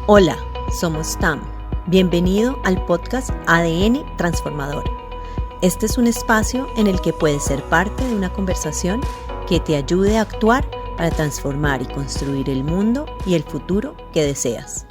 Hola, somos TAM. Bienvenido al podcast ADN Transformador. Este es un espacio en el que puedes ser parte de una conversación que te ayude a actuar para transformar y construir el mundo y el futuro que deseas.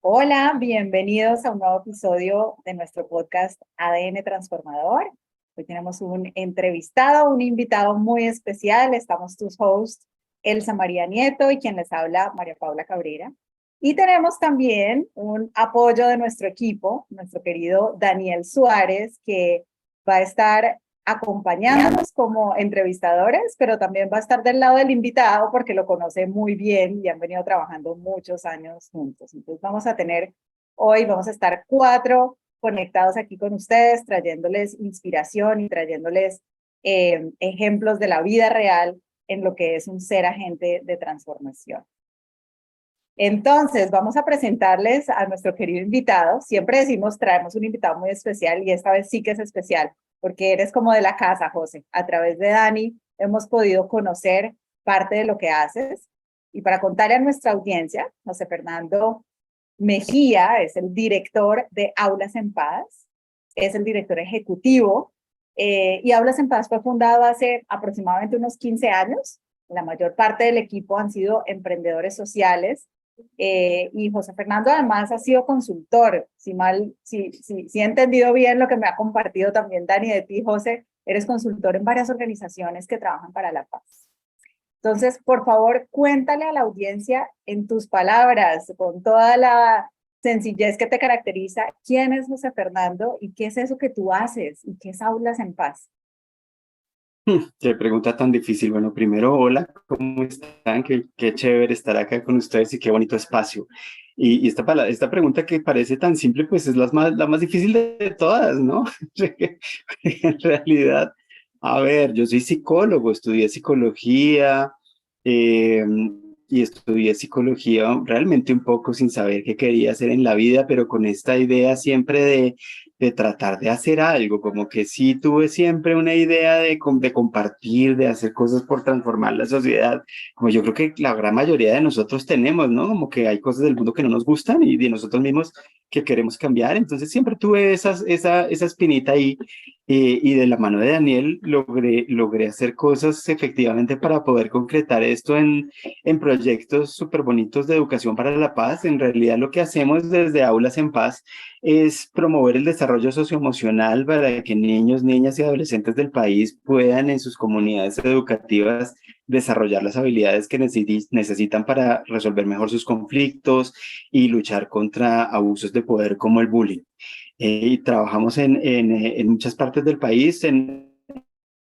Hola, bienvenidos a un nuevo episodio de nuestro podcast ADN Transformador. Hoy tenemos un entrevistado, un invitado muy especial. Estamos tus hosts, Elsa María Nieto y quien les habla, María Paula Cabrera. Y tenemos también un apoyo de nuestro equipo, nuestro querido Daniel Suárez, que va a estar acompañándonos como entrevistadores, pero también va a estar del lado del invitado porque lo conoce muy bien y han venido trabajando muchos años juntos. Entonces vamos a estar 4 conectados aquí con ustedes, trayéndoles inspiración y trayéndoles ejemplos de la vida real en lo que es un ser agente de transformación. Entonces, vamos a presentarles a nuestro querido invitado. Siempre decimos, traemos un invitado muy especial y esta vez sí que es especial, porque eres como de la casa, José. A través de Dani hemos podido conocer parte de lo que haces. Y para contarle a nuestra audiencia, José Fernando Mejía es el director de Aulas en Paz, es el director ejecutivo y Aulas en Paz fue fundado hace aproximadamente unos 15 años. La mayor parte del equipo han sido emprendedores sociales y José Fernando además ha sido consultor. Si he entendido bien lo que me ha compartido también Dani de ti, José, eres consultor en varias organizaciones que trabajan para la paz. Entonces, por favor, cuéntale a la audiencia en tus palabras, con toda la sencillez que te caracteriza, quién es José Fernando y qué es eso que tú haces y qué es Aulas en Paz. Qué pregunta tan difícil. Bueno, primero, hola, ¿cómo están? Qué chévere estar acá con ustedes y qué bonito espacio. Y esta pregunta que parece tan simple, pues es la más difícil de todas, ¿no? En realidad, a ver, yo soy psicólogo, estudié psicología eh, y estudié psicología realmente un poco sin saber qué quería hacer en la vida, pero con esta idea siempre de tratar de hacer algo, como que sí tuve siempre una idea de compartir, de hacer cosas por transformar la sociedad, como yo creo que la gran mayoría de nosotros tenemos, ¿no? Como que hay cosas del mundo que no nos gustan y de nosotros mismos que queremos cambiar, entonces siempre tuve esa espinita ahí y de la mano de Daniel logré hacer cosas efectivamente para poder concretar esto en proyectos súper bonitos de educación para la paz. En realidad lo que hacemos desde Aulas en Paz es promover el desarrollo socioemocional para que niños, niñas y adolescentes del país puedan en sus comunidades educativas desarrollar las habilidades que necesitan para resolver mejor sus conflictos y luchar contra abusos de poder como el bullying. Y trabajamos en muchas partes del país en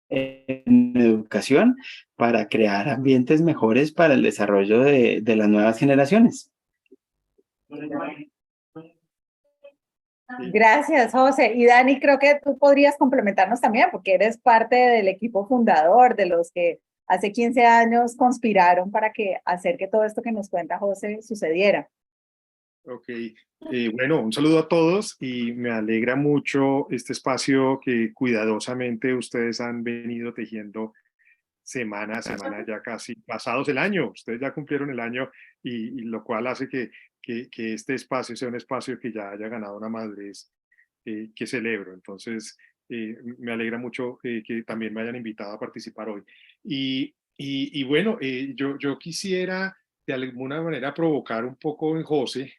educación para crear ambientes mejores para el desarrollo de las nuevas generaciones. Gracias, José. Y Dani, creo que tú podrías complementarnos también, porque eres parte del equipo fundador, de los que hace 15 años conspiraron para hacer que todo esto que nos cuenta José sucediera. Ok, bueno, un saludo a todos y me alegra mucho este espacio que cuidadosamente ustedes han venido tejiendo semana a semana, ya casi pasados el año. Ustedes ya cumplieron el año y lo cual hace que este espacio sea un espacio que ya haya ganado una madurez que celebro. Entonces, me alegra mucho que también me hayan invitado a participar hoy. Y bueno, yo quisiera de alguna manera provocar un poco en José.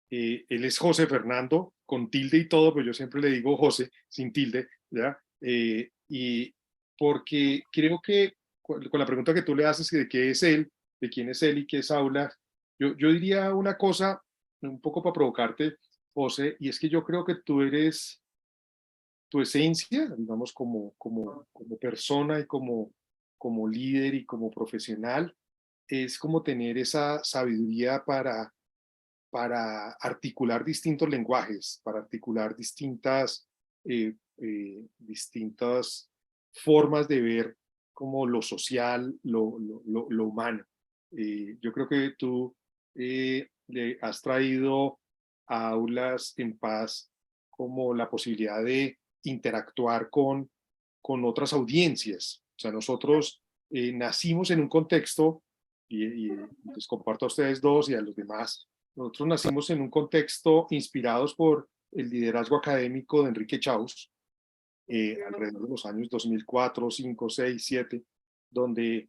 Él es José Fernando, con tilde y todo, pero yo siempre le digo José, sin tilde, ¿ya? Y porque creo que con la pregunta que tú le haces de qué es él, de quién es él y qué es Aula, yo diría una cosa un poco para provocarte, José, y es que yo creo que tú eres tu esencia, digamos, como persona y como líder y como profesional, es como tener esa sabiduría para articular distintos lenguajes, para articular distintas formas de ver como lo social, lo humano. Yo creo que tú le has traído a Aulas en Paz como la posibilidad de interactuar con otras audiencias. O sea, nosotros nacimos en un contexto y les comparto a ustedes dos y a los demás. Nosotros nacimos en un contexto inspirados por el liderazgo académico de Enrique Chaus, alrededor de los años 2004, 5, 6, 7, donde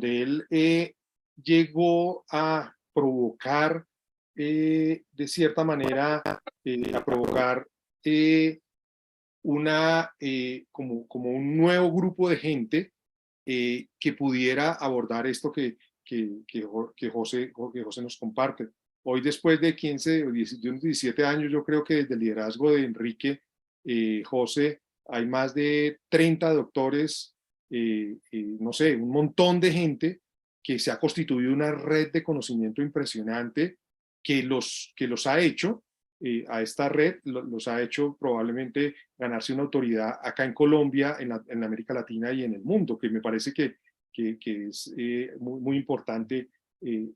él llegó a provocar, de cierta manera, a provocar como un nuevo grupo de gente que pudiera abordar esto que José nos comparte. Hoy, después de 15 o 17 años, yo creo que desde el liderazgo de Enrique, José, hay más de 30 doctores, no sé, un montón de gente que se ha constituido una red de conocimiento impresionante que los ha hecho, a esta red, los ha hecho probablemente ganarse una autoridad acá en Colombia, en América Latina y en el mundo, que me parece que es muy, muy importante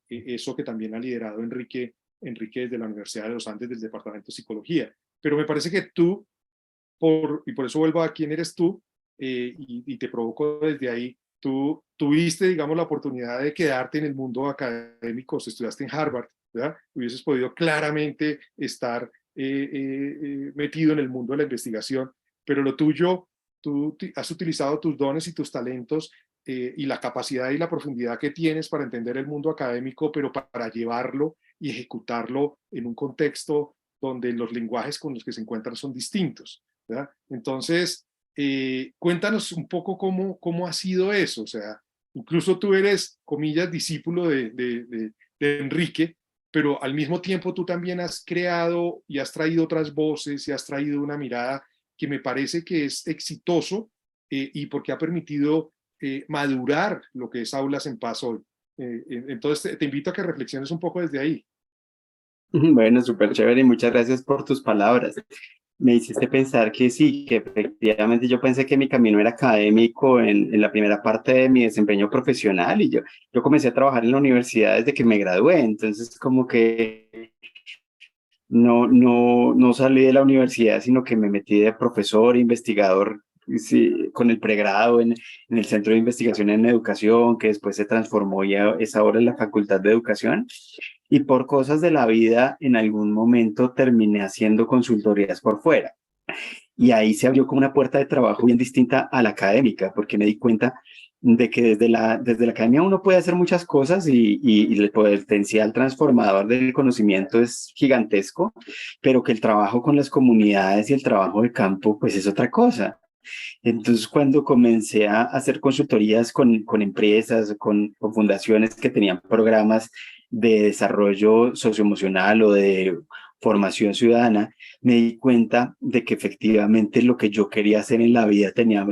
eso que también ha liderado Enrique desde la Universidad de los Andes, del Departamento de Psicología. Pero me parece que tú, y por eso vuelvo a quién eres tú, y te provoco desde ahí, tú tuviste, digamos, la oportunidad de quedarte en el mundo académico, estudiaste en Harvard, ¿verdad? Hubieses podido claramente estar metido en el mundo de la investigación, pero lo tuyo, tú has utilizado tus dones y tus talentos y la capacidad y la profundidad que tienes para entender el mundo académico, pero para llevarlo y ejecutarlo en un contexto donde los lenguajes con los que se encuentran son distintos, ¿verdad? Entonces, cuéntanos un poco cómo ha sido eso. O sea, incluso tú eres, comillas, discípulo de Enrique, pero al mismo tiempo tú también has creado y has traído otras voces y has traído una mirada que me parece que es exitoso y porque ha permitido madurar lo que es Aulas en Paz hoy. Entonces te invito a que reflexiones un poco desde ahí. Bueno, súper chévere y muchas gracias por tus palabras. Me hiciste pensar que sí, que efectivamente yo pensé que mi camino era académico en la primera parte de mi desempeño profesional y yo comencé a trabajar en la universidad desde que me gradué, entonces como que no salí de la universidad, sino que me metí de profesor, investigador, sí, con el pregrado en el Centro de Investigación en Educación, que después se transformó y es ahora en la Facultad de Educación. Y por cosas de la vida, en algún momento terminé haciendo consultorías por fuera. Y ahí se abrió como una puerta de trabajo bien distinta a la académica, porque me di cuenta de que desde la academia uno puede hacer muchas cosas y el potencial transformador del conocimiento es gigantesco, pero que el trabajo con las comunidades y el trabajo de campo, pues es otra cosa. Entonces, cuando comencé a hacer consultorías con empresas, con fundaciones que tenían programas de desarrollo socioemocional o de formación ciudadana, me di cuenta de que efectivamente lo que yo quería hacer en la vida tenía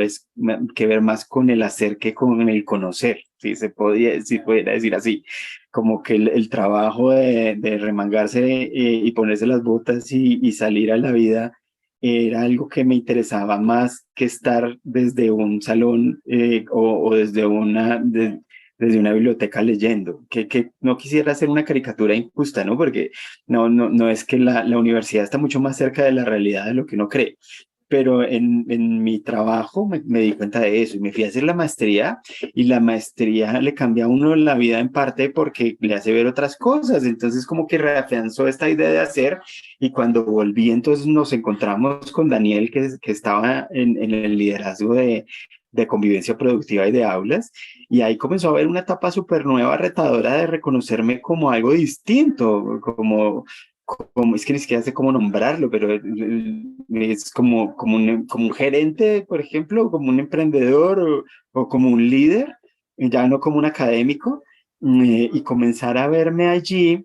que ver más con el hacer que con el conocer, si pudiera decir así, como que el trabajo de remangarse y ponerse las botas y salir a la vida era algo que me interesaba más que estar desde un salón o desde desde una biblioteca leyendo, que no quisiera hacer una caricatura injusta, ¿no? Porque no es que la universidad está mucho más cerca de la realidad de lo que uno cree. Pero en mi trabajo me di cuenta de eso y me fui a hacer la maestría y la maestría le cambia a uno la vida en parte porque le hace ver otras cosas. Entonces como que reafianzó esta idea de hacer y cuando volví entonces nos encontramos con Daniel que estaba en el liderazgo de convivencia productiva y de aulas y ahí comenzó a haber una etapa súper nueva, retadora de reconocerme como algo distinto, es que ni siquiera sé cómo nombrarlo, pero es como un gerente, por ejemplo, como un emprendedor o como un líder, ya no como un académico, y comenzar a verme allí.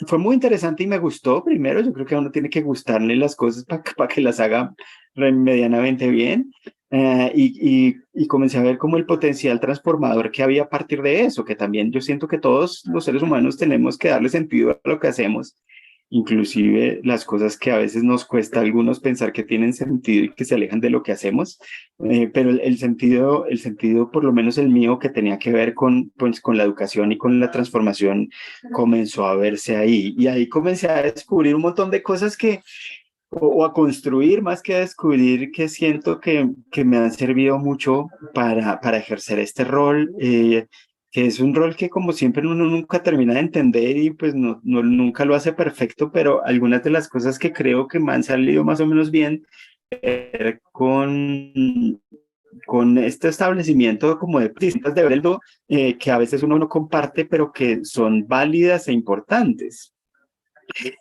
Fue muy interesante y me gustó. Primero, yo creo que a uno tiene que gustarle las cosas para que las haga medianamente bien. Y comencé a ver como el potencial transformador que había a partir de eso, que también yo siento que todos los seres humanos tenemos que darle sentido a lo que hacemos, inclusive las cosas que a veces nos cuesta a algunos pensar que tienen sentido y que se alejan de lo que hacemos, pero el sentido, por lo menos el mío, que tenía que ver pues, con la educación y con la transformación, comenzó a verse ahí. Y ahí comencé a descubrir un montón de cosas o a construir más que a descubrir, que siento que me han servido mucho para ejercer este rol. que es un rol que como siempre uno nunca termina de entender y pues nunca lo hace perfecto, pero algunas de las cosas que creo que me han salido más o menos bien con este establecimiento como de distintas de Beldo, que a veces uno no comparte, pero que son válidas e importantes.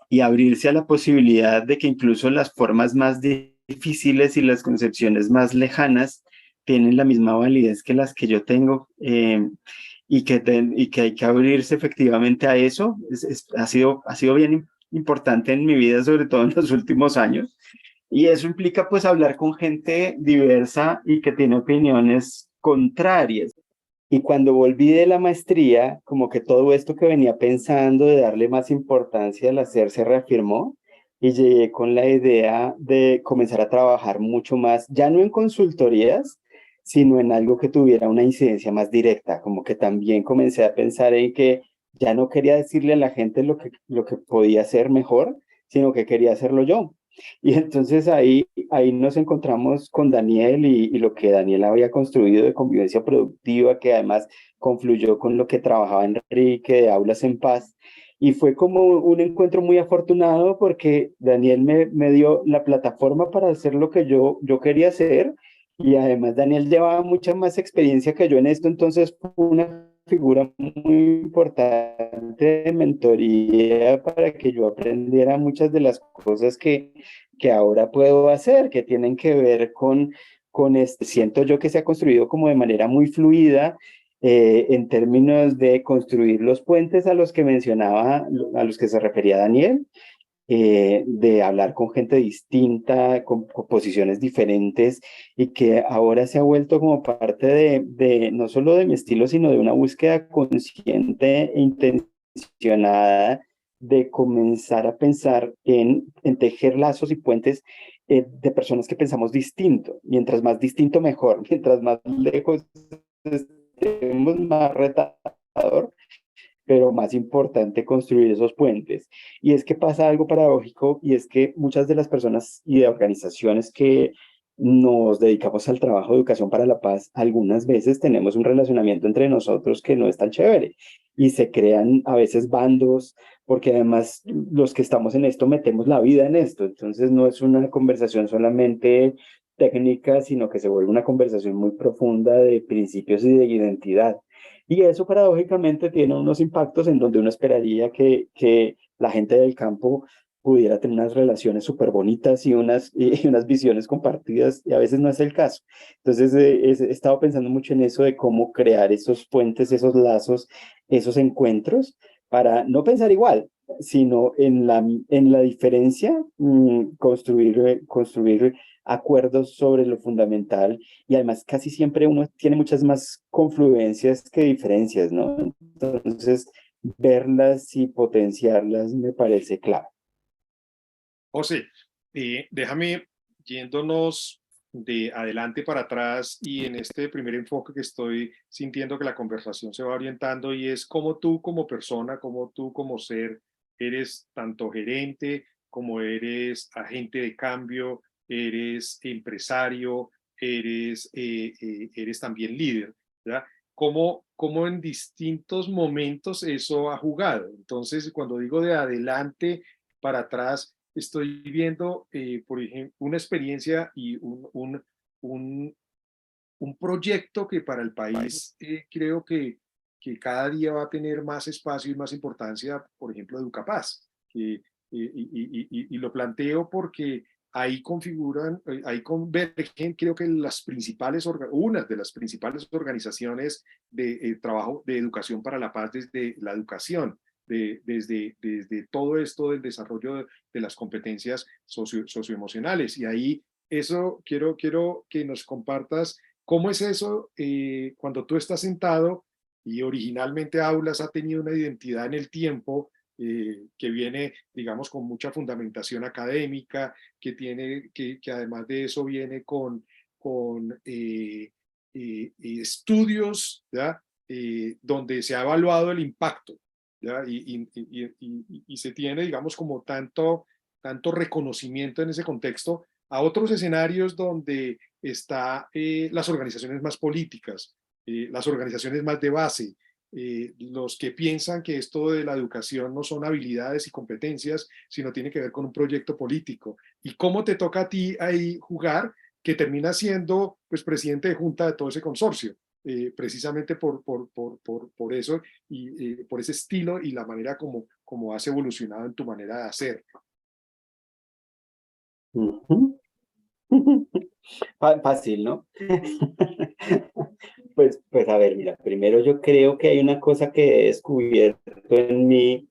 Y abrirse a la posibilidad de que incluso las formas más difíciles y las concepciones más lejanas tienen la misma validez que las que yo tengo, y que hay que abrirse efectivamente a eso. Ha sido bien importante en mi vida, sobre todo en los últimos años. Y eso implica pues hablar con gente diversa y que tiene opiniones contrarias. Y cuando volví de la maestría, como que todo esto que venía pensando de darle más importancia al hacer se reafirmó y llegué con la idea de comenzar a trabajar mucho más, ya no en consultorías, sino en algo que tuviera una incidencia más directa, como que también comencé a pensar en que ya no quería decirle a la gente lo que podía hacer mejor, sino que quería hacerlo yo. Y entonces ahí nos encontramos con Daniel y lo que Daniel había construido de convivencia productiva, que además confluyó con lo que trabajaba Enrique de Aulas en Paz. Y fue como un encuentro muy afortunado porque Daniel me dio la plataforma para hacer lo que yo quería hacer. Y además Daniel llevaba mucha más experiencia que yo en esto, entonces fue una figura muy importante de mentoría para que yo aprendiera muchas de las cosas que ahora puedo hacer, que tienen que ver con siento yo que se ha construido como de manera muy fluida, en términos de construir los puentes a los que mencionaba, a los que se refería Daniel, de hablar con gente distinta, con posiciones diferentes, y que ahora se ha vuelto como parte de no solo de mi estilo, sino de una búsqueda consciente e intencionada de comenzar a pensar en tejer lazos y puentes, de personas que pensamos distinto. Mientras más distinto, mejor. Mientras más lejos estemos, más retador, pero más importante construir esos puentes. Y es que pasa algo paradójico, y es que muchas de las personas y de organizaciones que nos dedicamos al trabajo de educación para la paz, algunas veces tenemos un relacionamiento entre nosotros que no es tan chévere y se crean a veces bandos, porque además los que estamos en esto metemos la vida en esto, entonces no es una conversación solamente técnica, sino que se vuelve una conversación muy profunda de principios y de identidad. Y eso paradójicamente tiene unos impactos en donde uno esperaría que la gente del campo pudiera tener unas relaciones súper bonitas y unas visiones compartidas, y a veces no es el caso. Entonces he estado pensando mucho en eso de cómo crear esos puentes, esos lazos, esos encuentros, para no pensar igual, sino en la diferencia, construir acuerdos sobre lo fundamental, y además casi siempre uno tiene muchas más confluencias que diferencias, ¿no? Entonces, verlas y potenciarlas me parece clave. José, déjame yéndonos de adelante para atrás y en este primer enfoque que estoy sintiendo que la conversación se va orientando, y es cómo tú como persona, cómo tú como ser, eres tanto gerente como eres agente de cambio, eres empresario, eres también líder, ¿verdad? Cómo en distintos momentos eso ha jugado. Entonces, cuando digo de adelante para atrás, estoy viendo, por ejemplo, una experiencia y un, un proyecto que para el país creo que cada día va a tener más espacio y más importancia, por ejemplo, Educapaz. Y lo planteo porque ahí configuran, ahí convergen, creo que las principales, una de las principales organizaciones de trabajo de educación para la paz desde la educación. Desde todo esto del desarrollo de las competencias socioemocionales. Y ahí eso quiero que nos compartas cómo es eso cuando tú estás sentado y originalmente Aulas ha tenido una identidad en el tiempo que viene, digamos, con mucha fundamentación académica, que además de eso viene con estudios, ¿ya? Donde se ha evaluado el impacto, ¿ya? Y se tiene, digamos, como tanto reconocimiento en ese contexto a otros escenarios donde está las organizaciones más políticas, las organizaciones más de base, los que piensan que esto de la educación no son habilidades y competencias, sino tiene que ver con un proyecto político. ¿Y cómo te toca a ti ahí jugar, que termina siendo pues presidente de junta de todo ese consorcio? Precisamente por eso y por ese estilo y la manera como has evolucionado en tu manera de hacer. Ujú. Fácil, ¿no? Pues a ver, mira, primero yo creo que hay una cosa que he descubierto en mí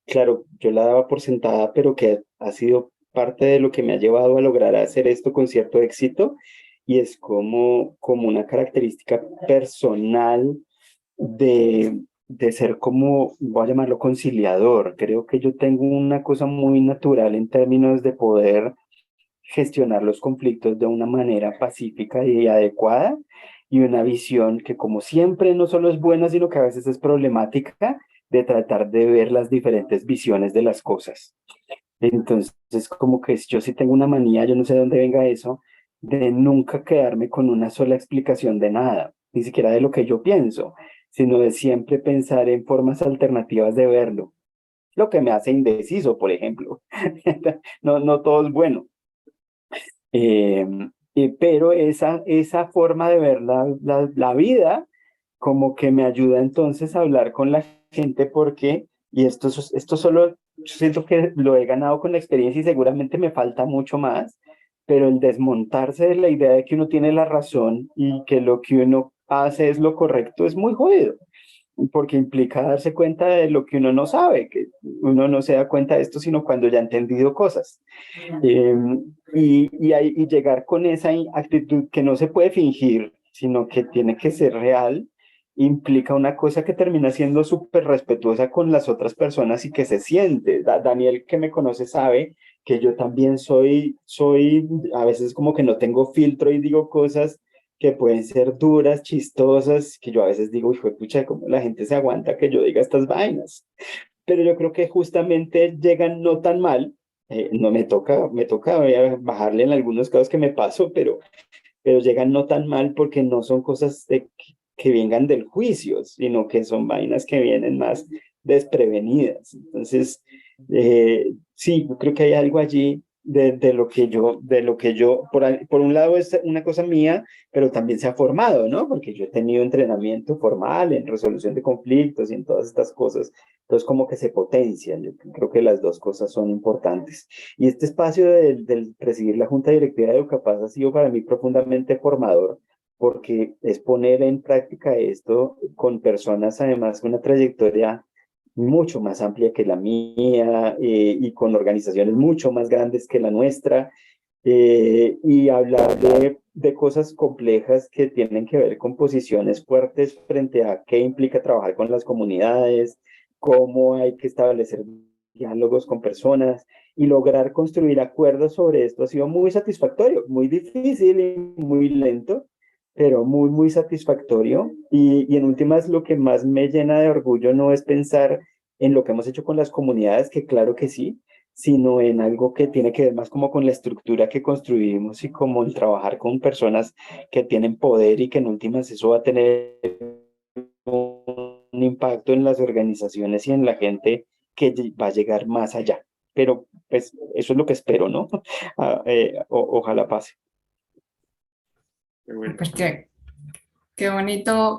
claro, yo la daba por sentada, pero que ha sido parte de lo que me ha llevado a lograr hacer esto con cierto éxito, y es como una característica personal de ser como, voy a llamarlo conciliador. Creo que yo tengo una cosa muy natural en términos de poder gestionar los conflictos de una manera pacífica y adecuada, y una visión que como siempre no solo es buena, sino que a veces es problemática, de tratar de ver las diferentes visiones de las cosas. Entonces, como que yo sí tengo una manía, yo no sé de dónde venga eso, de nunca quedarme con una sola explicación de nada, ni siquiera de lo que yo pienso, sino de siempre pensar en formas alternativas de verlo. Lo que me hace indeciso, por ejemplo. No todo es bueno. Eh, pero esa forma de ver la vida como que me ayuda entonces a hablar con la gente, porque, y esto solo, yo siento que lo he ganado con la experiencia y seguramente me falta mucho más, pero el desmontarse de la idea de que uno tiene la razón y que lo que uno hace es lo correcto es muy jodido, porque implica darse cuenta de lo que uno no sabe, que uno no se da cuenta de esto sino cuando ya ha entendido cosas. Eh, y llegar con esa actitud que no se puede fingir, sino que tiene que ser real, implica una cosa que termina siendo súper respetuosa con las otras personas y que se siente. Daniel, que me conoce, sabe que yo también soy, a veces como que no tengo filtro y digo cosas que pueden ser duras, chistosas, que yo a veces digo, hijo de pucha, ¿cómo la gente se aguanta que yo diga estas vainas? Pero yo creo que justamente llegan no tan mal. No me toca bajarle en algunos casos que me paso, pero llegan no tan mal porque no son cosas que vengan del juicio, sino que son vainas que vienen más desprevenidas. Entonces, sí, yo creo que hay algo allí de lo que yo, por un lado es una cosa mía, pero también se ha formado, ¿no? Porque yo he tenido entrenamiento formal en resolución de conflictos y en todas estas cosas. Entonces, como que se potencian. Yo creo que las dos cosas son importantes. Y este espacio del presidir la Junta Directiva de Educapaz ha sido para mí profundamente formador, porque es poner en práctica esto con personas, además, con una trayectoria mucho más amplia que la mía, y con organizaciones mucho más grandes que la nuestra, y hablar de cosas complejas que tienen que ver con posiciones fuertes frente a qué implica trabajar con las comunidades, cómo hay que establecer diálogos con personas y lograr construir acuerdos sobre esto ha sido muy satisfactorio, muy difícil y muy lento, pero muy, muy satisfactorio. Y en últimas, lo que más me llena de orgullo no es pensar en lo que hemos hecho con las comunidades, que claro que sí, sino en algo que tiene que ver más como con la estructura que construimos y como el trabajar con personas que tienen poder, y que en últimas eso va a tener un impacto en las organizaciones y en la gente que va a llegar más allá. Pero pues eso es lo que espero, ¿no? Ojalá pase. Bueno. Pues qué bonito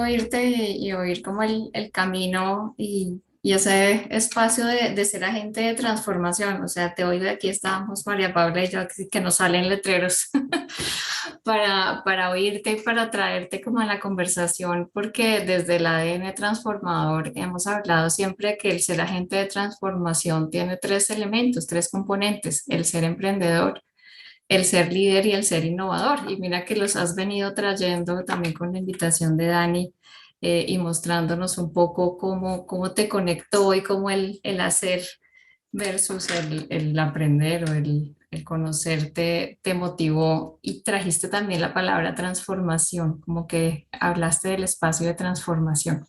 oírte y oír como el camino y ese espacio de ser agente de transformación. O sea, te oigo y aquí estamos, María Paula y yo, que nos salen letreros para oírte y para traerte como a la conversación, porque desde el ADN transformador hemos hablado siempre que el ser agente de transformación tiene tres elementos, tres componentes: el ser emprendedor, el ser líder y el ser innovador. Y mira que los has venido trayendo también con la invitación de Dani, y mostrándonos un poco cómo te conectó y cómo el hacer versus el aprender o el conocer te motivó, y trajiste también la palabra transformación, como que hablaste del espacio de transformación.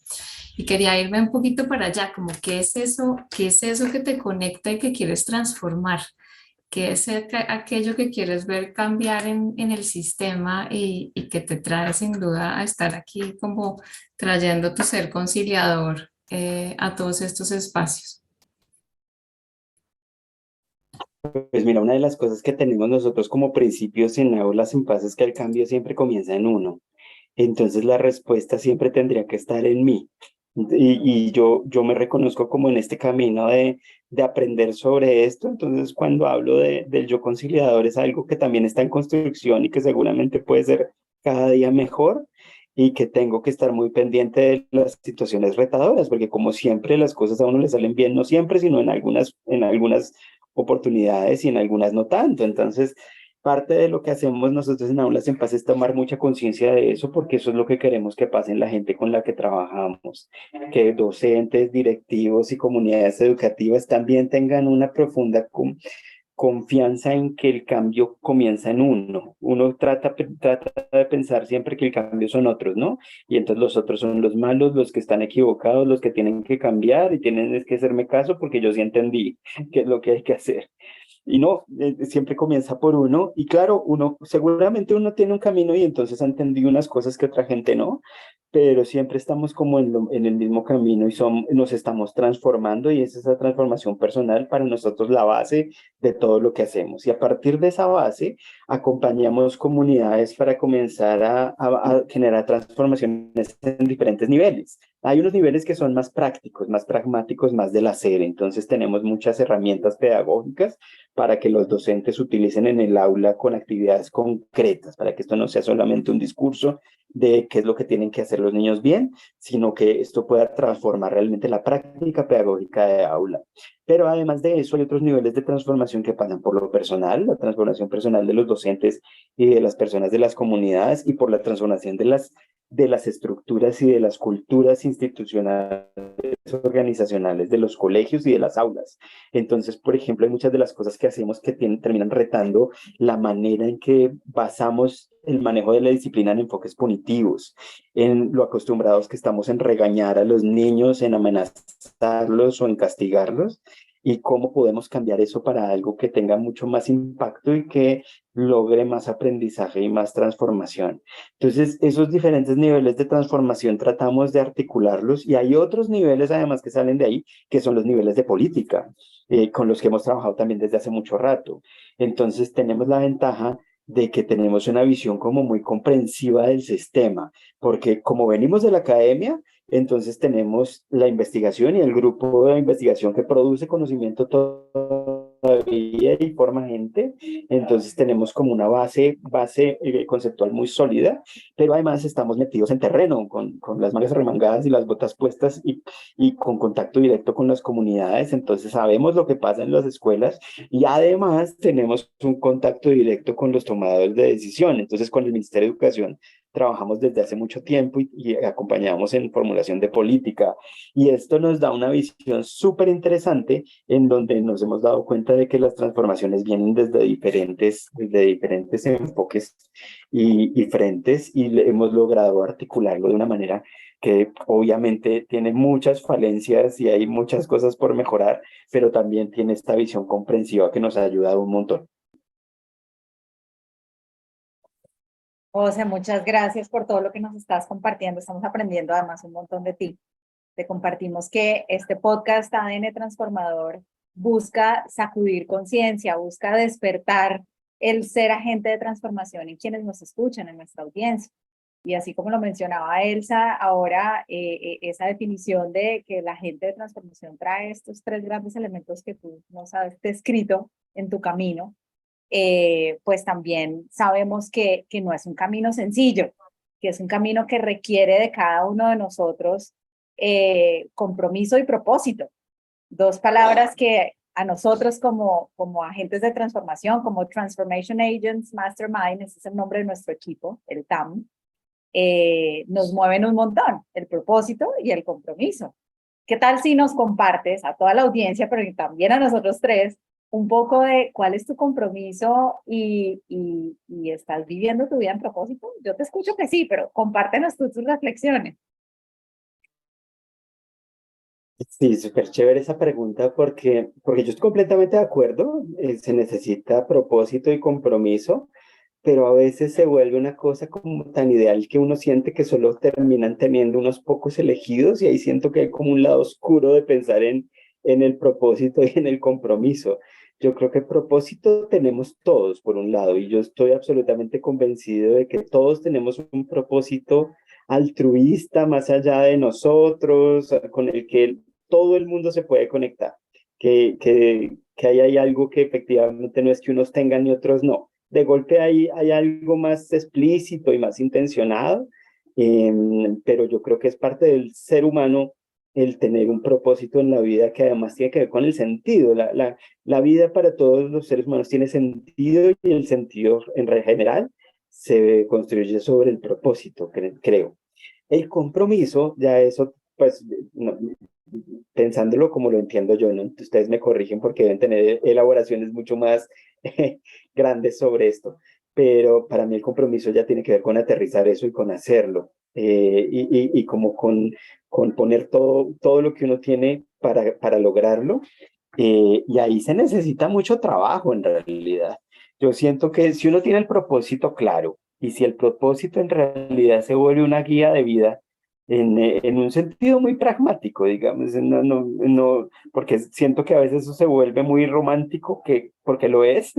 Y quería irme un poquito para allá, como qué es eso que te conecta y que quieres transformar. ¿Qué es aquello que quieres ver cambiar en el sistema y que te trae sin duda a estar aquí como trayendo tu ser conciliador a todos estos espacios? Pues mira, una de las cosas que tenemos nosotros como principios en Aulas en Paz es que el cambio siempre comienza en uno. Entonces la respuesta siempre tendría que estar en mí. Y yo me reconozco como en este camino de aprender sobre esto. Entonces cuando hablo del yo conciliador es algo que también está en construcción y que seguramente puede ser cada día mejor y que tengo que estar muy pendiente de las situaciones retadoras, porque como siempre las cosas a uno le salen bien, no siempre, sino en algunas oportunidades y en algunas no tanto. Entonces parte de lo que hacemos nosotros en Aulas en Paz es tomar mucha conciencia de eso, porque eso es lo que queremos que pase en la gente con la que trabajamos, que docentes, directivos y comunidades educativas también tengan una profunda confianza en que el cambio comienza en uno. Uno trata de pensar siempre que el cambio son otros, ¿no? Y entonces los otros son los malos, los que están equivocados, los que tienen que cambiar y tienen que hacerme caso porque yo sí entendí qué es lo que hay que hacer. Y no, siempre comienza por uno. Y claro, seguramente uno tiene un camino y entonces ha entendido unas cosas que otra gente no, pero siempre estamos como en el mismo camino y nos estamos transformando y es esa transformación personal para nosotros la base de todo lo que hacemos. Y a partir de esa base, acompañamos comunidades para comenzar a generar transformaciones en diferentes niveles. Hay unos niveles que son más prácticos, más pragmáticos, más del hacer. Entonces tenemos muchas herramientas pedagógicas para que los docentes utilicen en el aula con actividades concretas, para que esto no sea solamente un discurso de qué es lo que tienen que hacer los niños bien, sino que esto pueda transformar realmente la práctica pedagógica de aula. Pero además de eso, hay otros niveles de transformación que pasan por lo personal, la transformación personal de los docentes y de las personas de las comunidades y por la transformación de las estructuras y de las culturas institucionales organizacionales de los colegios y de las aulas. Entonces, por ejemplo, hay muchas de las cosas que hacemos que terminan retando la manera en que basamos el manejo de la disciplina en enfoques punitivos, en lo acostumbrados que estamos en regañar a los niños, en amenazarlos o en castigarlos, y cómo podemos cambiar eso para algo que tenga mucho más impacto y que logre más aprendizaje y más transformación. Entonces, esos diferentes niveles de transformación tratamos de articularlos y hay otros niveles además que salen de ahí, que son los niveles de política, con los que hemos trabajado también desde hace mucho rato. Entonces, tenemos la ventaja de que tenemos una visión como muy comprensiva del sistema, porque como venimos de la academia, entonces tenemos la investigación y el grupo de investigación que produce conocimiento todavía y forma gente. Entonces tenemos como una base conceptual muy sólida, pero además estamos metidos en terreno con las mangas arremangadas y las botas puestas y con contacto directo con las comunidades. Entonces sabemos lo que pasa en las escuelas y además tenemos un contacto directo con los tomadores de decisión. Entonces con el Ministerio de Educación trabajamos desde hace mucho tiempo y acompañamos en formulación de política. Y esto nos da una visión súper interesante en donde nos hemos dado cuenta de que las transformaciones vienen desde diferentes enfoques y frentes y hemos logrado articularlo de una manera que obviamente tiene muchas falencias y hay muchas cosas por mejorar, pero también tiene esta visión comprensiva que nos ha ayudado un montón. José, muchas gracias por todo lo que nos estás compartiendo. Estamos aprendiendo además un montón de ti. Te compartimos que este podcast ADN Transformador busca sacudir conciencia, busca despertar el ser agente de transformación en quienes nos escuchan, en nuestra audiencia. Y así como lo mencionaba Elsa, ahora esa definición de que la agente de transformación trae estos tres grandes elementos que tú nos has descrito en tu camino, pues también sabemos que no es un camino sencillo, que es un camino que requiere de cada uno de nosotros compromiso y propósito. Dos palabras que a nosotros como agentes de transformación, como Transformation Agents Mastermind, ese es el nombre de nuestro equipo, el TAM, nos mueven un montón, el propósito y el compromiso. ¿Qué tal si nos compartes a toda la audiencia, pero también a nosotros tres, un poco de cuál es tu compromiso y estás viviendo tu vida en propósito? Yo te escucho que sí, pero compártenos tus reflexiones. Sí, súper chévere esa pregunta porque yo estoy completamente de acuerdo, se necesita propósito y compromiso, pero a veces se vuelve una cosa como tan ideal que uno siente que solo terminan teniendo unos pocos elegidos y ahí siento que hay como un lado oscuro de pensar en el propósito y en el compromiso. Yo creo que propósito tenemos todos, por un lado, y yo estoy absolutamente convencido de que todos tenemos un propósito altruista más allá de nosotros, con el que todo el mundo se puede conectar, que ahí hay algo que efectivamente no es que unos tengan y otros no. De golpe hay algo más explícito y más intencionado, pero yo creo que es parte del ser humano el tener un propósito en la vida que además tiene que ver con el sentido. La vida para todos los seres humanos tiene sentido y el sentido en general se construye sobre el propósito, creo. El compromiso, ya eso, pues, no, pensándolo como lo entiendo yo, ¿no? Ustedes me corrigen porque deben tener elaboraciones mucho más grandes sobre esto, pero para mí el compromiso ya tiene que ver con aterrizar eso y con hacerlo, y como con poner todo lo que uno tiene para lograrlo, y ahí se necesita mucho trabajo en realidad. Yo siento que si uno tiene el propósito claro y si el propósito en realidad se vuelve una guía de vida, en un sentido muy pragmático, digamos, porque siento que a veces eso se vuelve muy romántico, porque lo es,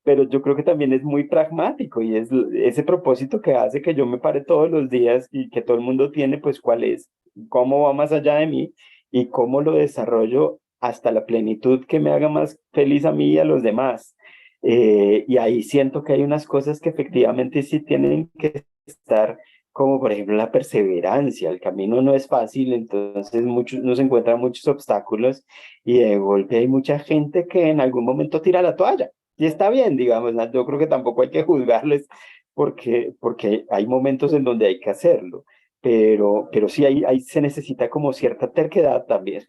pero yo creo que también es muy pragmático y es ese propósito que hace que yo me pare todos los días y que todo el mundo tiene, pues cuál es, cómo va más allá de mí y cómo lo desarrollo hasta la plenitud que me haga más feliz a mí y a los demás. Y ahí siento que hay unas cosas que efectivamente sí tienen que estar, como por ejemplo la perseverancia. El camino no es fácil, entonces nos encuentran muchos obstáculos y de golpe hay mucha gente que en algún momento tira la toalla. Y está bien, digamos, ¿no? Yo creo que tampoco hay que juzgarles porque hay momentos en donde hay que hacerlo. Pero sí, ahí se necesita como cierta terquedad también,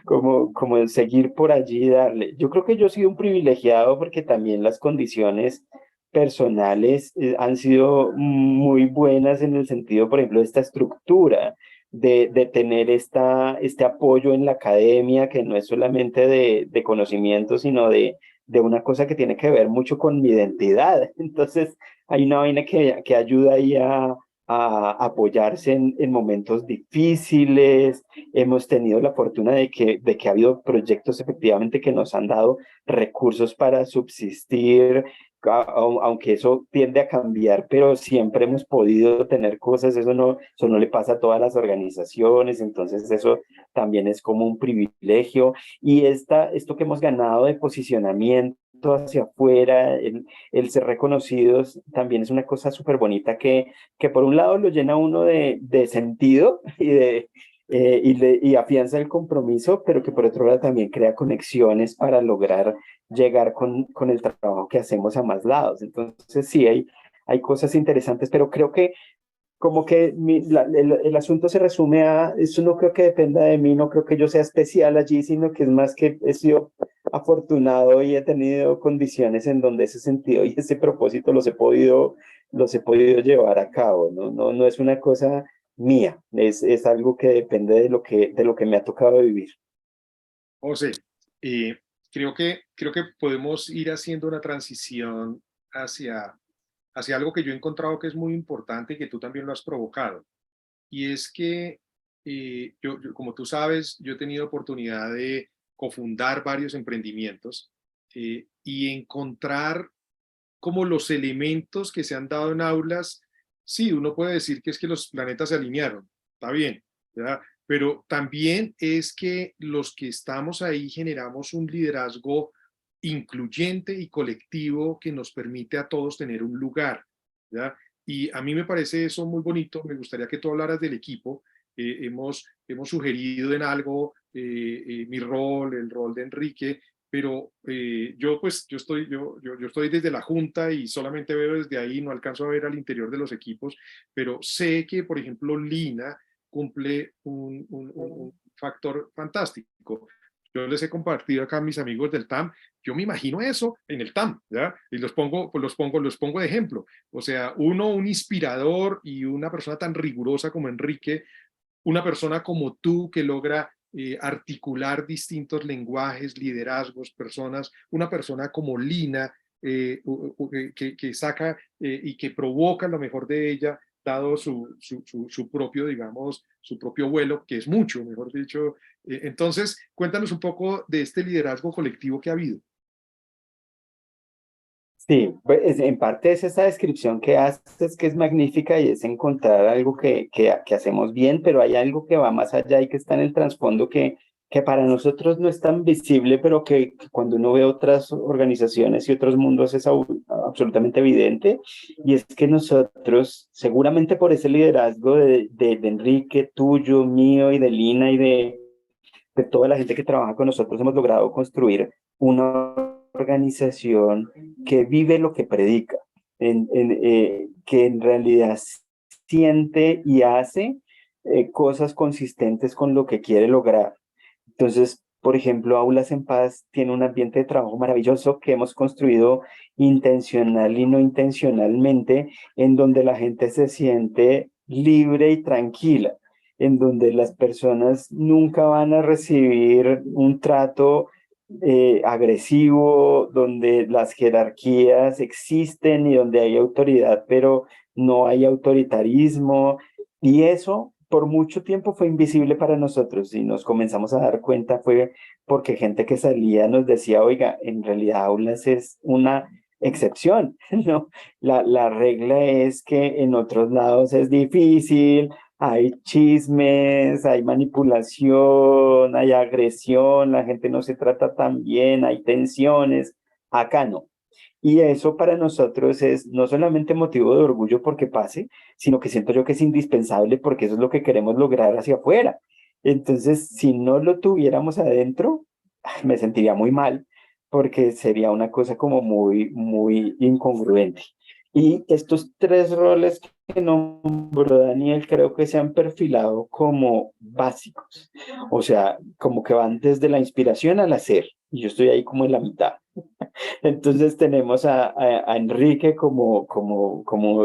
como seguir por allí y darle. Yo creo que yo he sido un privilegiado porque también las condiciones personales han sido muy buenas en el sentido, por ejemplo, de esta estructura, de tener este apoyo en la academia, que no es solamente de conocimiento, sino de una cosa que tiene que ver mucho con mi identidad. Entonces, hay una vaina que ayuda ahí a apoyarse en momentos difíciles. Hemos tenido la fortuna de que ha habido proyectos efectivamente que nos han dado recursos para subsistir, aunque eso tiende a cambiar, pero siempre hemos podido tener cosas, eso no le pasa a todas las organizaciones, entonces eso también es como un privilegio. Y esto que hemos ganado de posicionamiento hacia afuera, el ser reconocidos, también es una cosa súper bonita que por un lado lo llena uno de sentido y afianza el compromiso, pero que por otro lado también crea conexiones para lograr llegar con el trabajo que hacemos a más lados. Entonces sí, hay cosas interesantes, pero creo que como que el asunto se resume a, eso no creo que dependa de mí, no creo que yo sea especial allí, sino que es más que he sido afortunado y he tenido condiciones en donde ese sentido y ese propósito los he podido llevar a cabo, ¿no? No es una cosa mía, es algo que depende de lo que me ha tocado vivir. José, eh, creo que podemos ir haciendo una transición hacia algo que yo he encontrado que es muy importante y que tú también lo has provocado. Y es que, como tú sabes, yo he tenido oportunidad de cofundar varios emprendimientos, y encontrar como los elementos que se han dado en aulas. Sí, uno puede decir que es que los planetas se alinearon, está bien, ¿verdad? Pero también es que los que estamos ahí generamos un liderazgo incluyente y colectivo que nos permite a todos tener un lugar, ¿verdad? Y a mí me parece eso muy bonito. Me gustaría que tú hablaras del equipo. Hemos sugerido en algo, mi rol, el rol de Enrique, pero yo estoy desde la junta y solamente veo desde ahí, no alcanzo a ver al interior de los equipos, pero sé que, por ejemplo, Lina cumple un factor fantástico. Yo les he compartido acá a mis amigos del TAM, yo me imagino eso en el TAM, ¿ya? Y los pongo de ejemplo. O sea, un inspirador y una persona tan rigurosa como Enrique, una persona como tú que logra articular distintos lenguajes, liderazgos, personas, una persona como Lina, que saca y que provoca lo mejor de ella, dado su propio, digamos, su propio vuelo, que es mucho, mejor dicho. Entonces, cuéntanos un poco de este liderazgo colectivo que ha habido. Sí, pues, en parte es esa descripción que haces que es magnífica y es encontrar algo que hacemos bien, pero hay algo que va más allá y que está en el trasfondo que para nosotros no es tan visible, pero que cuando uno ve otras organizaciones y otros mundos es absolutamente evidente, y es que nosotros, seguramente por ese liderazgo de Enrique, tuyo, mío y de Lina y de toda la gente que trabaja con nosotros, hemos logrado construir una organización que vive lo que predica, que en realidad siente y hace cosas consistentes con lo que quiere lograr. Entonces, por ejemplo, Aulas en Paz tiene un ambiente de trabajo maravilloso que hemos construido intencional y no intencionalmente, en donde la gente se siente libre y tranquila, en donde las personas nunca van a recibir un trato agresivo, donde las jerarquías existen y donde hay autoridad, pero no hay autoritarismo. Y eso por mucho tiempo fue invisible para nosotros y nos comenzamos a dar cuenta fue porque gente que salía nos decía, oiga, en realidad Aulas es una excepción, ¿no? La regla es que en otros lados es difícil, hay chismes, hay manipulación, hay agresión, la gente no se trata tan bien, hay tensiones, acá no. Y eso para nosotros es no solamente motivo de orgullo porque pase, sino que siento yo que es indispensable porque eso es lo que queremos lograr hacia afuera. Entonces, si no lo tuviéramos adentro, me sentiría muy mal porque sería una cosa como muy incongruente. Y estos tres roles que nombró Daniel creo que se han perfilado como básicos, o sea, como que van desde la inspiración al hacer. Y yo estoy ahí como en la mitad. Entonces tenemos a Enrique como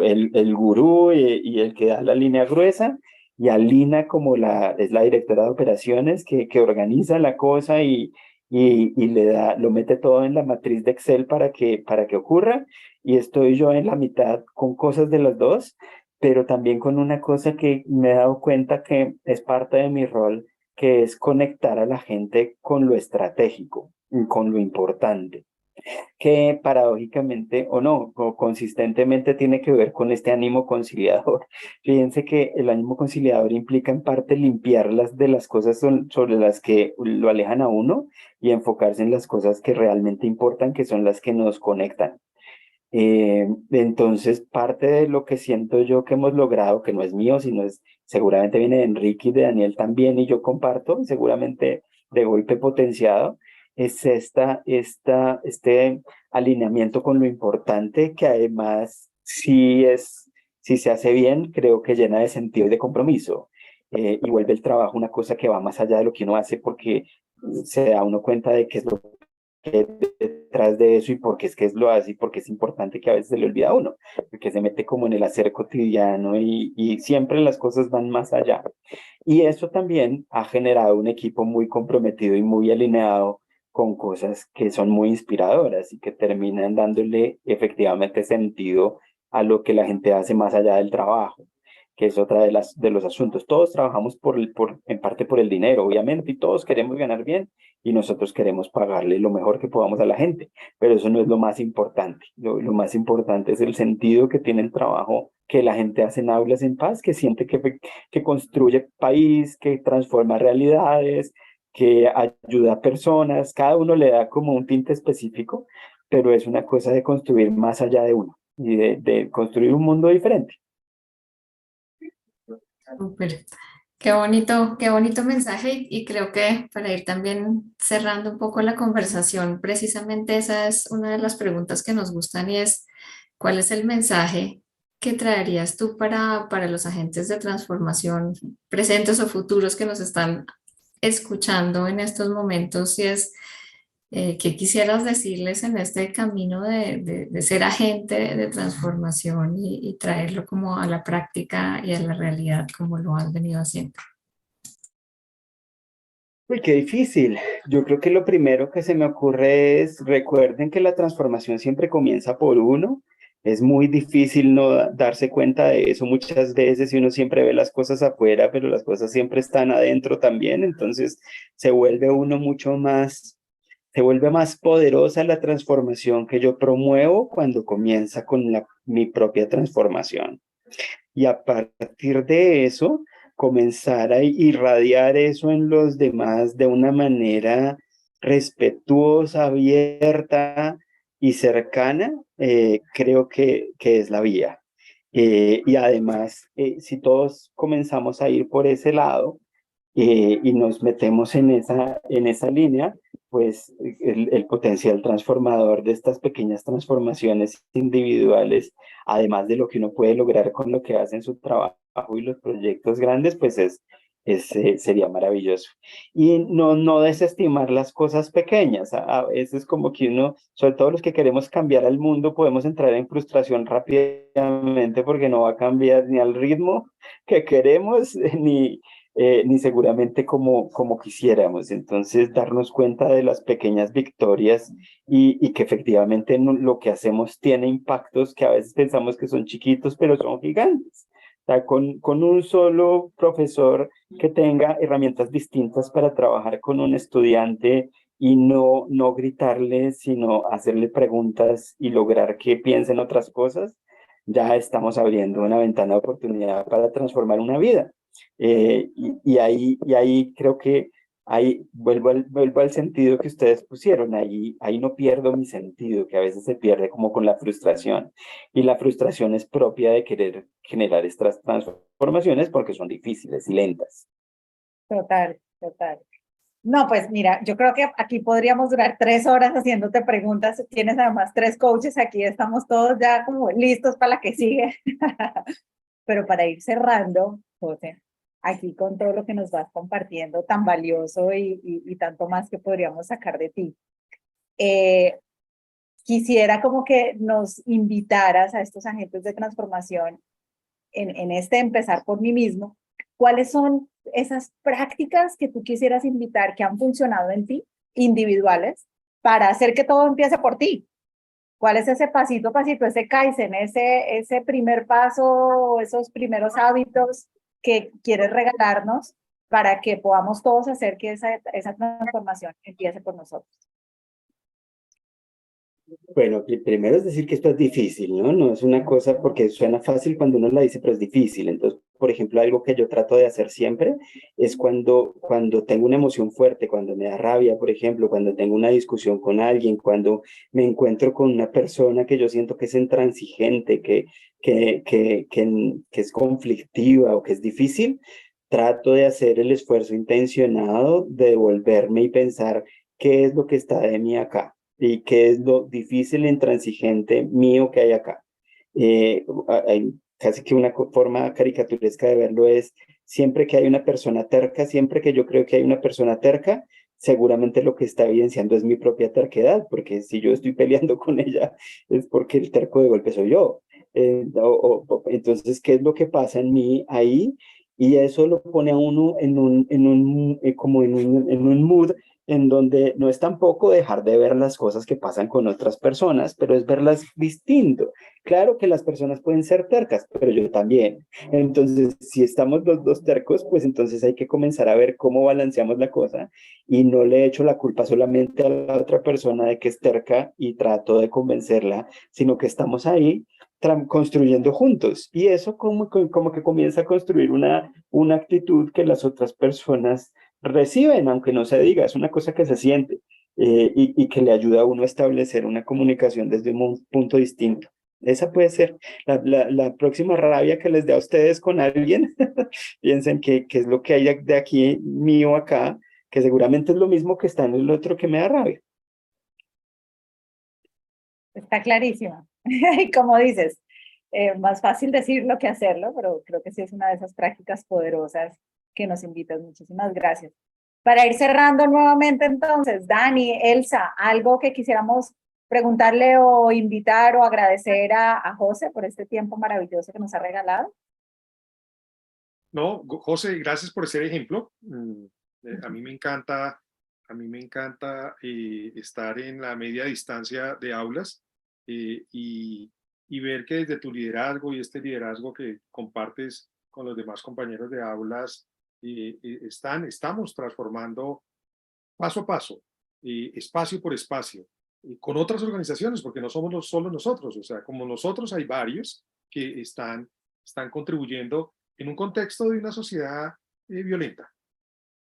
el gurú y el que da la línea gruesa, y a Lina como es la directora de operaciones que organiza la cosa y lo mete todo en la matriz de Excel para que ocurra. Y estoy yo en la mitad con cosas de los dos, pero también con una cosa que me he dado cuenta que es parte de mi rol, que es conectar a la gente con lo estratégico, con lo importante que paradójicamente o no, o consistentemente tiene que ver con este ánimo conciliador. Fíjense que el ánimo conciliador implica en parte limpiarlas de las cosas sobre las que lo alejan a uno y enfocarse en las cosas que realmente importan, que son las que nos conectan. Entonces, parte de lo que siento yo que hemos logrado, que no es mío, sino seguramente viene de Enrique y de Daniel también, y yo comparto, seguramente de golpe potenciado, es este alineamiento con lo importante, que además, si se hace bien, creo que llena de sentido y de compromiso, y vuelve el trabajo una cosa que va más allá de lo que uno hace, porque se da uno cuenta de qué es lo que detrás de eso y por qué es que lo hace y por qué es importante, que a veces se le olvida a uno, porque se mete como en el hacer cotidiano y siempre las cosas van más allá. Y eso también ha generado un equipo muy comprometido y muy alineado con cosas que son muy inspiradoras y que terminan dándole efectivamente sentido a lo que la gente hace más allá del trabajo, que es otra de los asuntos. Todos trabajamos en parte por el dinero, obviamente, y todos queremos ganar bien y nosotros queremos pagarle lo mejor que podamos a la gente, pero eso no es lo más importante. Lo más importante es el sentido que tiene el trabajo que la gente hace en Aulas en Paz, que siente que construye país, que transforma realidades, que ayuda a personas. Cada uno le da como un tinte específico, pero es una cosa de construir más allá de uno y de construir un mundo diferente. Súper. Qué bonito mensaje y creo que para ir también cerrando un poco la conversación, precisamente esa es una de las preguntas que nos gustan y es, ¿cuál es el mensaje que traerías tú para los agentes de transformación presentes o futuros que nos están escuchando en estos momentos? Y es, ¿qué quisieras decirles en este camino de ser agente de transformación y traerlo como a la práctica y a la realidad como lo has venido haciendo? Uy, qué difícil. Yo creo que lo primero que se me ocurre es, recuerden que la transformación siempre comienza por uno. Es muy difícil no darse cuenta de eso muchas veces y uno siempre ve las cosas afuera, pero las cosas siempre están adentro también. Entonces se vuelve uno mucho más, se vuelve más poderosa la transformación que yo promuevo cuando comienza con mi propia transformación. Y a partir de eso, comenzar a irradiar eso en los demás de una manera respetuosa, abierta y cercana, creo que es la vía. Y además, si todos comenzamos a ir por ese lado, y nos metemos en esa línea, pues el potencial transformador de estas pequeñas transformaciones individuales, además de lo que uno puede lograr con lo que hace en su trabajo y los proyectos grandes, pues sería maravilloso. Y no desestimar las cosas pequeñas. A veces como que uno, sobre todo los que queremos cambiar al mundo, podemos entrar en frustración rápidamente porque no va a cambiar ni al ritmo que queremos, ni seguramente como quisiéramos. Entonces, darnos cuenta de las pequeñas victorias y que efectivamente lo que hacemos tiene impactos que a veces pensamos que son chiquitos, pero son gigantes. O sea, con un solo profesor que tenga herramientas distintas para trabajar con un estudiante y no gritarle, sino hacerle preguntas y lograr que piensen otras cosas, ya estamos abriendo una ventana de oportunidad para transformar una vida. Y ahí creo que ahí vuelvo al sentido que ustedes pusieron, ahí no pierdo mi sentido, que a veces se pierde como con la frustración. Y la frustración es propia de querer generar estas transformaciones porque son difíciles y lentas. Total, total. No, pues mira, yo creo que aquí podríamos durar 3 horas haciéndote preguntas. Tienes además 3 coaches aquí, estamos todos ya como listos para la que sigue. Pero para ir cerrando, José, aquí con todo lo que nos vas compartiendo, tan valioso y tanto más que podríamos sacar de ti, eh, quisiera como que nos invitaras a estos agentes de transformación en este empezar por mí mismo. ¿Cuáles son esas prácticas que tú quisieras invitar que han funcionado en ti, individuales, para hacer que todo empiece por ti? ¿Cuál es ese pasito a pasito, ese Kaizen, ese primer paso, esos primeros hábitos que quieres regalarnos para que podamos todos hacer que esa transformación empiece por nosotros? Bueno, primero es decir que esto es difícil, ¿no? No es una cosa porque suena fácil cuando uno la dice, pero es difícil. Entonces, por ejemplo, algo que yo trato de hacer siempre es cuando tengo una emoción fuerte, cuando me da rabia, por ejemplo, cuando tengo una discusión con alguien, cuando me encuentro con una persona que yo siento que es intransigente, que es conflictiva o que es difícil, trato de hacer el esfuerzo intencionado de devolverme y pensar qué es lo que está de mí acá y qué es lo difícil e intransigente mío que hay acá. Hay casi que una forma caricaturesca de verlo es siempre que hay una persona terca, siempre que yo creo que hay una persona terca, seguramente lo que está evidenciando es mi propia terquedad, porque si yo estoy peleando con ella es porque el terco de golpe soy yo. Entonces, ¿qué es lo que pasa en mí ahí? Y eso lo pone a uno como en un mood en donde no es tampoco dejar de ver las cosas que pasan con otras personas, pero es verlas distinto. Claro que las personas pueden ser tercas, pero yo también. Entonces, si estamos los dos tercos, pues entonces hay que comenzar a ver cómo balanceamos la cosa y no le echo la culpa solamente a la otra persona de que es terca y trato de convencerla, sino que estamos ahí construyendo juntos. Y eso como que comienza a construir una actitud que las otras personas reciben, aunque no se diga, es una cosa que se siente, y que le ayuda a uno a establecer una comunicación desde un punto distinto. Esa puede ser la próxima rabia que les dé a ustedes con alguien. Piensen que es lo que hay de aquí mío acá, que seguramente es lo mismo que está en el otro que me da rabia. Está clarísimo. Y como dices, más fácil decirlo que hacerlo, pero creo que sí es una de esas prácticas poderosas que nos invitas. Muchísimas gracias. Para ir cerrando nuevamente entonces, Dani, Elsa, algo que quisiéramos preguntarle o invitar o agradecer a José por este tiempo maravilloso que nos ha regalado. No, José, gracias por ese ejemplo. A mí me encanta, estar en la media distancia de aulas y ver que desde tu liderazgo y este liderazgo que compartes con los demás compañeros de aulas, estamos transformando paso a paso, espacio por espacio, con otras organizaciones, porque no somos solo nosotros, o sea, como nosotros hay varios que están contribuyendo en un contexto de una sociedad violenta,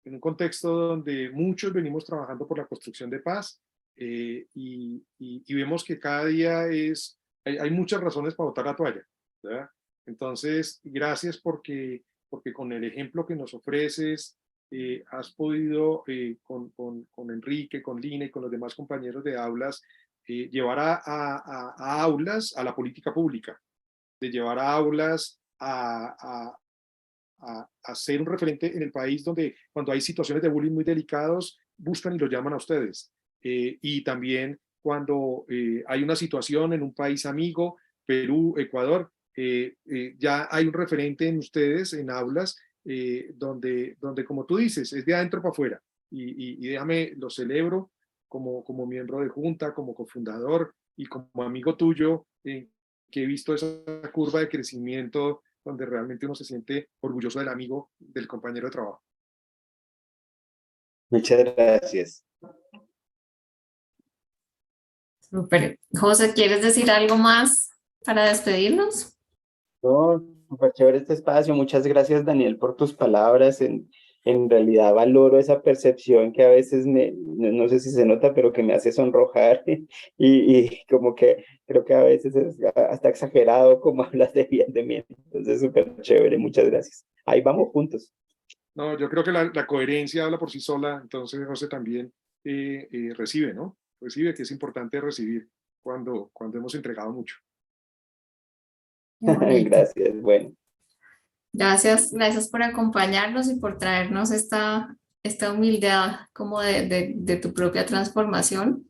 en un contexto donde muchos venimos trabajando por la construcción de paz, y vemos que cada día hay muchas razones para botar la toalla, ¿verdad? Entonces, gracias porque con el ejemplo que nos ofreces, has podido, con Enrique, con Lina y con los demás compañeros de aulas, llevar a aulas a la política pública, de llevar a aulas a ser un referente en el país donde cuando hay situaciones de bullying muy delicados, buscan y los llaman a ustedes. Y también cuando hay una situación en un país amigo, Perú, Ecuador, ya hay un referente en ustedes, en aulas, donde, como tú dices, es de adentro para afuera. Y déjame, lo celebro como miembro de junta, como cofundador y como amigo tuyo, que he visto esa curva de crecimiento donde realmente uno se siente orgulloso del amigo, del compañero de trabajo. Muchas gracias. Súper. José, ¿quieres decir algo más para despedirnos? No, súper chévere este espacio. Muchas gracias, Daniel, por tus palabras. En realidad valoro esa percepción que a veces no sé si se nota, pero que me hace sonrojar y como que creo que a veces es hasta exagerado como hablas de bien de mí. Entonces, súper chévere. Muchas gracias. Ahí vamos juntos. No, yo creo que la coherencia habla por sí sola, entonces José también recibe, ¿no? Recibe, que es importante recibir cuando hemos entregado mucho. Gracias, bueno. Gracias por acompañarnos y por traernos esta humildad como de tu propia transformación,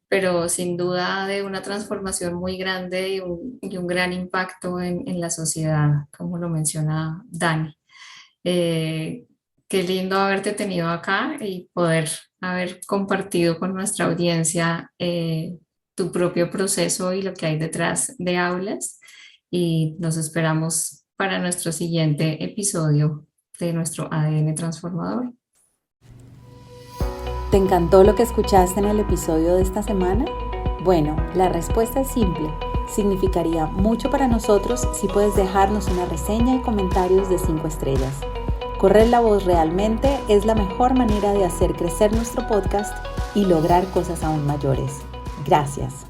pero sin duda de una transformación muy grande y un gran impacto en la sociedad, como lo menciona Dani. Qué lindo haberte tenido acá y poder haber compartido con nuestra audiencia tu propio proceso y lo que hay detrás de aulas. Y nos esperamos para nuestro siguiente episodio de nuestro ADN Transformador. ¿Te encantó lo que escuchaste en el episodio de esta semana? Bueno, la respuesta es simple. Significaría mucho para nosotros si puedes dejarnos una reseña y comentarios de 5 estrellas. Correr la voz realmente es la mejor manera de hacer crecer nuestro podcast y lograr cosas aún mayores. Gracias.